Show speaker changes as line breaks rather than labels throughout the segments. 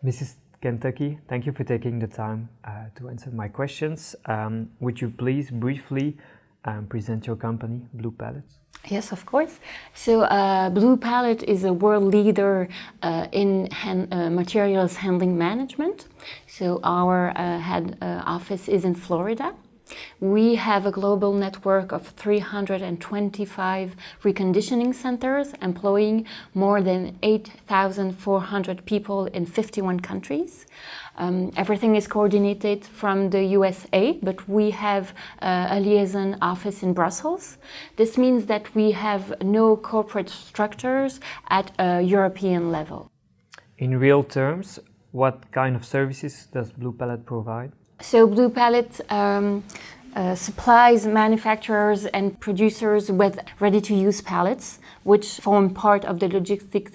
Mrs. Kentucky, thank you for taking the time to answer my questions. Would you please briefly present your company, Blue Pallet?
Yes, of course. So Blue Pallet is a world leader in materials handling management. So our head office is in Florida. We have a global network of 325 reconditioning centers employing more than 8,400 people in 51 countries. Everything is coordinated from the USA, but we have a liaison office in Brussels. This means that we have no corporate structures at a European level.
In real terms, what kind of services does Blue Pallet provide?
So Blue Pallet supplies manufacturers and producers with ready-to-use pallets, which form part of the logistics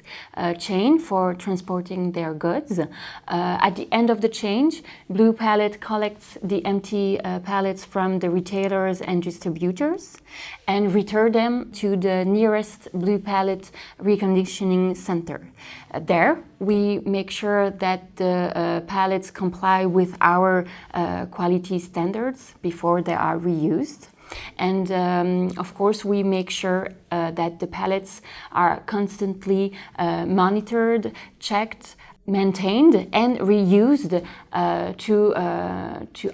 chain for transporting their goods. At the end of the chain, Blue Pallet collects the empty pallets from the retailers and distributors and return them to the nearest Blue Pallet reconditioning center. There, we make sure that the pallets comply with our quality standards before they are reused. And of course, we make sure that the pallets are constantly monitored, checked, maintained, and reused to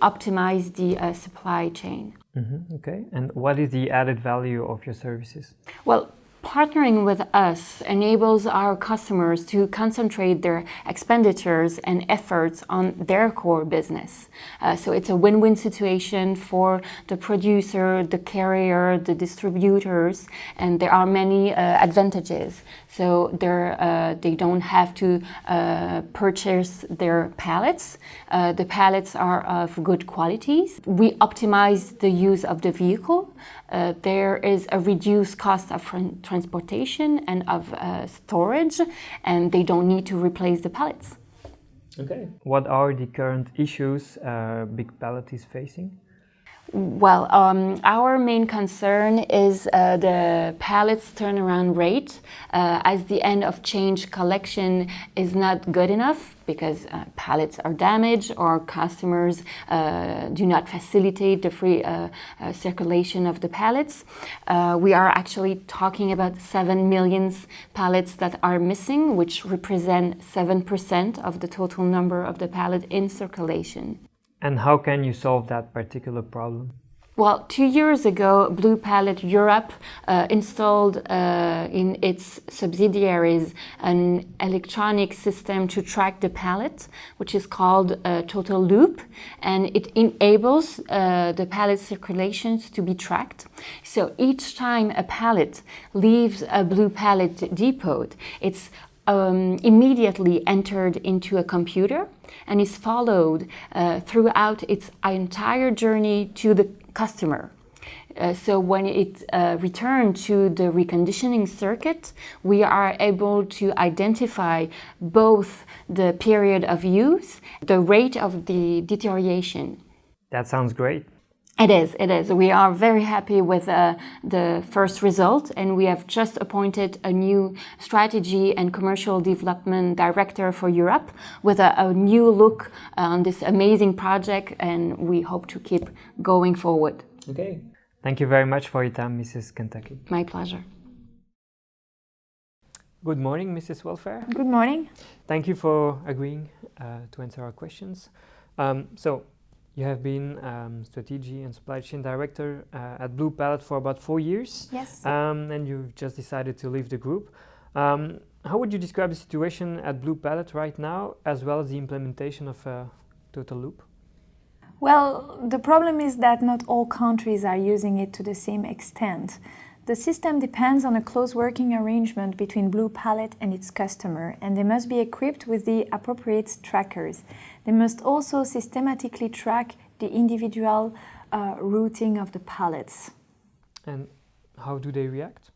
optimize the supply chain.
Mm-hmm. Okay, and what is the added value of your services?
Well, partnering with us enables our customers to concentrate their expenditures and efforts on their core business. So it's a win-win situation for the producer, the carrier, the distributors, and there are many advantages. So they don't have to purchase their pallets. The pallets are of good qualities. We optimize the use of the vehicle. There is a reduced cost of transportation and of storage, and they don't need to replace the pallets.
Okay. What are the current issues Big Pallet is facing?
Well, our main concern is the pallets turnaround rate, as the end of change collection is not good enough because pallets are damaged or customers do not facilitate the free circulation of the pallets. We are actually talking about 7 million pallets that are missing, which represent 7% of the total number of the pallets in circulation.
And how can you solve that particular problem?
Well, 2 years ago, Blue Pallet Europe installed in its subsidiaries an electronic system to track the pallet, which is called Total Loop, and it enables the pallet circulations to be tracked. So each time a pallet leaves a Blue Pallet depot, it's immediately entered into a computer and is followed throughout its entire journey to the customer. So when it returns to the reconditioning circuit, we are able to identify both the period of use, the rate of the deterioration.
That sounds great.
It is. We are very happy with the first result, and we have just appointed a new strategy and commercial development director for Europe with a new look on this amazing project, and we hope to keep going forward.
Okay. Thank you very much for your time, Mrs. Kentucky.
My pleasure.
Good morning, Mrs. Welfare.
Good morning.
Thank you for agreeing to answer our questions. You have been Strategy and Supply Chain Director at Blue Pallet for about 4 years.
Yes.
And you've just decided to leave the group. How would you describe the situation at Blue Pallet right now, as well as the implementation of Total Loop?
Well, the problem is that not all countries are using it to the same extent. The system depends on a close working arrangement between Blue Pallet and its customer, and they must be equipped with the appropriate trackers. They must also systematically track the individual routing of the pallets.
And how do they react?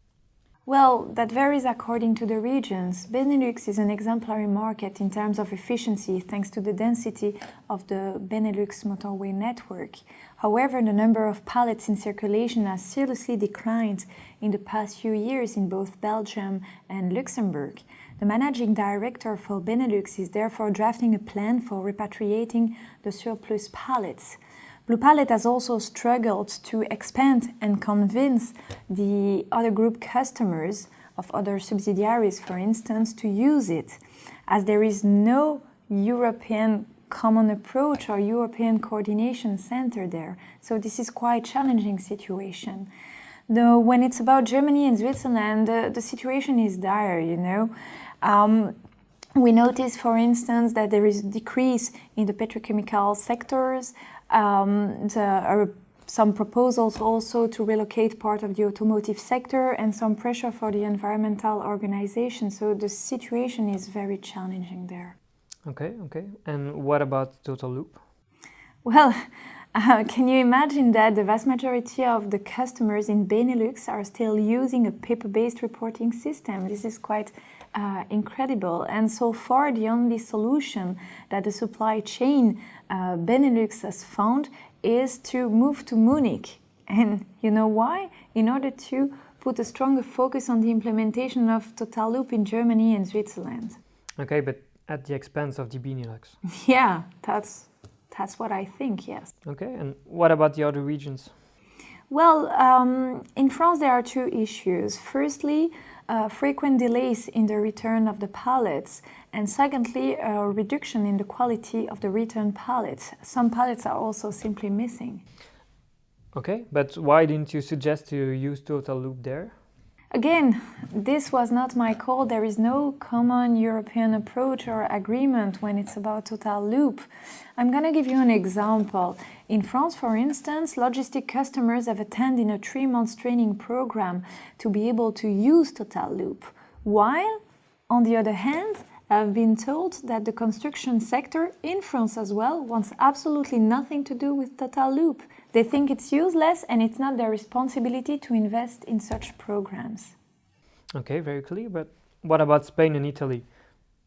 Well, that varies according to the regions. Benelux is an exemplary market in terms of efficiency thanks to the density of the Benelux motorway network. However, the number of pallets in circulation has seriously declined in the past few years in both Belgium and Luxembourg. The managing director for Benelux is therefore drafting a plan for repatriating the surplus pallets. Blue Pallet has also struggled to expand and convince the other group customers of other subsidiaries, for instance, to use it, as there is no European common approach or European coordination center there. So this is quite challenging situation. Though when it's about Germany and Switzerland, the situation is dire, you know. We notice, for instance, that there is a decrease in the petrochemical sectors. There are some proposals also to relocate part of the automotive sector and some pressure for the environmental organization. So the situation is very challenging there.
Okay. And what about Total Loop?
Well, can you imagine that the vast majority of the customers in Benelux are still using a paper-based reporting system? This is quite incredible. And so far, the only solution that the supply chain Benelux has found is to move to Munich. And you know why? In order to put a stronger focus on the implementation of Total Loop in Germany and Switzerland.
Okay, but at the expense of the Benelux.
Yeah, that's what I think, yes.
Okay, and what about the other regions?
Well, in France there are two issues. Firstly, frequent delays in the return of the pallets, and secondly, a reduction in the quality of the return pallets. Some pallets are also simply missing.
Okay, but why didn't you suggest to use Total Loop there?
Again, this was not my call. There is no common European approach or agreement when it's about Total Loop. I'm going to give you an example. In France, for instance, logistic customers have attended a 3-month training program to be able to use Total Loop, while, on the other hand, I've been told that the construction sector in France as well wants absolutely nothing to do with Total Loop. They think it's useless and it's not their responsibility to invest in such programs.
Okay, very clear. But what about Spain and Italy?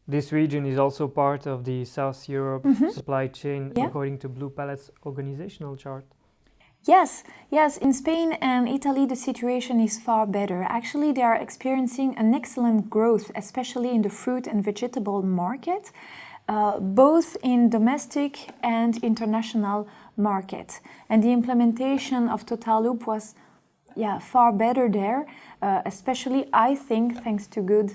This region is also part of the South Europe supply chain, according to Blue Pallet's organizational chart.
Yes, in Spain and Italy the situation is far better. Actually, they are experiencing an excellent growth, especially in the fruit and vegetable market, both in domestic and international market. And the implementation of Total Loop was far better there, especially, I think, thanks to good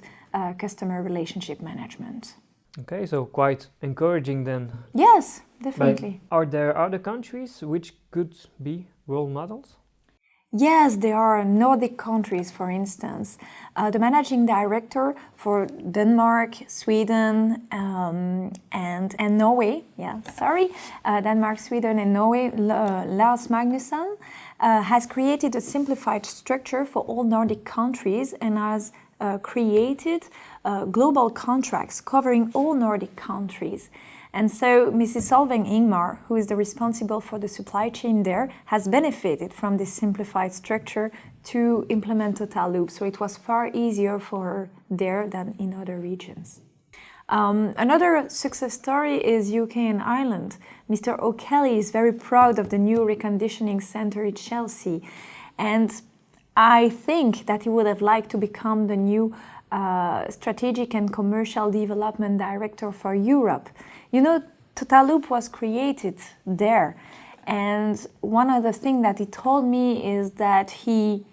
customer relationship management.
Okay, so quite encouraging then.
Yes, definitely.
But are there other countries which could be role models?
Yes, there are Nordic countries, for instance. The managing director for Denmark, Sweden, and Norway, Denmark, Sweden, and Norway, Lars Magnusson, has created a simplified structure for all Nordic countries and has created global contracts covering all Nordic countries. And so Mrs. Solveig Ingmar, who is the responsible for the supply chain there, has benefited from this simplified structure to implement Total Loop. So it was far easier for her there than in other regions. Another success story is UK and Ireland. Mr. O'Kelly is very proud of the new reconditioning center in Chelsea. And I think that he would have liked to become the new strategic and commercial development director for Europe. You know, Total Loop was created there, and one of the things that he told me is that he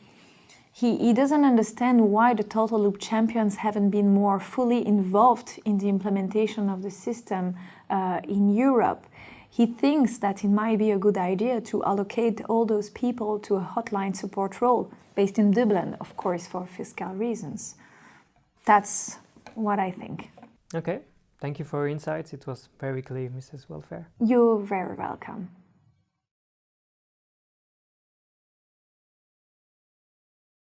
doesn't understand why the Total Loop champions haven't been more fully involved in the implementation of the system in Europe. He thinks that it might be a good idea to allocate all those people to a hotline support role based in Dublin, of course, for fiscal reasons. That's what I think.
Okay, thank you for your insights. It was very clear, Mrs. Welfare.
You're very welcome.